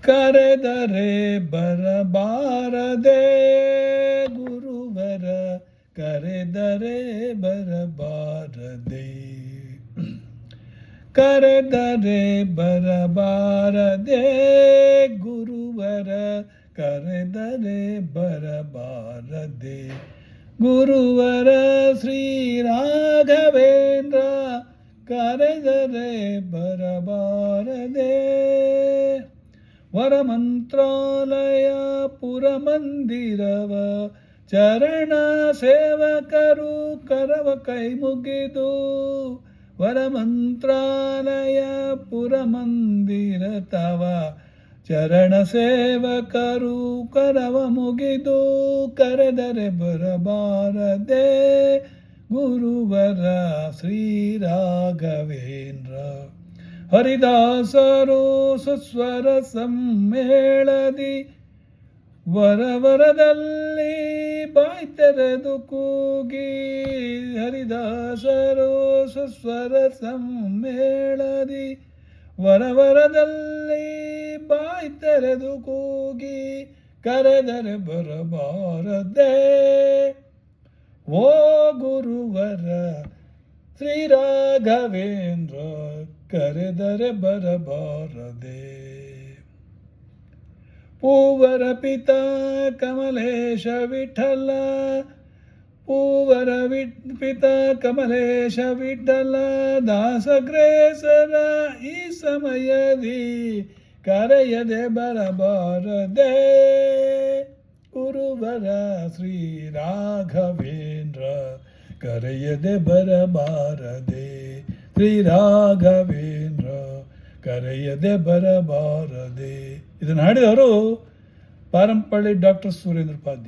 ಕರೆದರೆ ಬರಬಾರದೆ ಗುರುವರ ಕರೆದರೆ ಬರಬಾರದೆ ಕರೆದರೆ ಬರಬಾರದೆ ಗುರುವರ ಕರೆದರೆ ಬರಬಾರದೆ ಗುರುವರ ಶ್ರೀ ರಾಘವೇಂದ್ರ ಕರೆದರೆ ಬರಬಾರದೆ ವರಮಂತ್ರಾಲಯ ಪುರಮಂದಿರವ ಚರಣ ಸೇವಕರು ಕರವ ಕೈ ಮುಗಿದು ವರಮಂತ್ರಾಲಯ ಪುರಮಂದಿರ ತವ ಚರಣ ಸೇವಕರು ಕರವ ಮುಗಿದು ಕರೆದರೆ ಬರಬಾರದೆ ಗುರುವರ ಶ್ರೀ ರಾಘವೇಂದ್ರ ಹರಿದಾಸರು ಸುಸ್ವರ ಸಮ್ಮೇಳದಿ ವರವರದಲ್ಲಿ ಬಾಯಿ ತೆರೆದು ಕೂಗಿ ಹರಿದಾಸರು ಸುಸ್ವರ ಸಮ್ಮೇಳದಿ ವರವರದಲ್ಲಿ ಬಾಯಿ ತೆರೆದು ಕೂಗಿ ಕರೆದರೆ ಬರಬಾರದೆ ಓ ಗುರುವರ ಶ್ರೀ ರಾಘವೇಂದ್ರ ಕರೆದರೆ ಬರಬಾರದೆ ಪೂವರ ಪಿತ ಕಮಲೇಶ ವಿಠಲ ಪೂವರ ಪಿತ ಕಮಲೇಶ ವಿಠಲ ದಾಸಗ್ರೇಸರ ಈ ಸಮಯದಿ ಕರೆಯದೆ ಬರಬಾರದೆ ಗುರುವರ ಶ್ರೀ ರಾಘವೇಂದ್ರ ಕರೆಯದೆ ಬರಬಾರದೆ ಶ್ರೀ ರಾಘವೇಂದ್ರ ಕರೆಯದೆ ಬರಬಾರದೆ. ಇದನ್ನು ಹಾಡಿದವರು ಪಾರಂಪಳ್ಳಿ ಡಾಕ್ಟರ್ ಸುರೇಂದ್ರ ಉಪಾಧ್ಯಾಯ.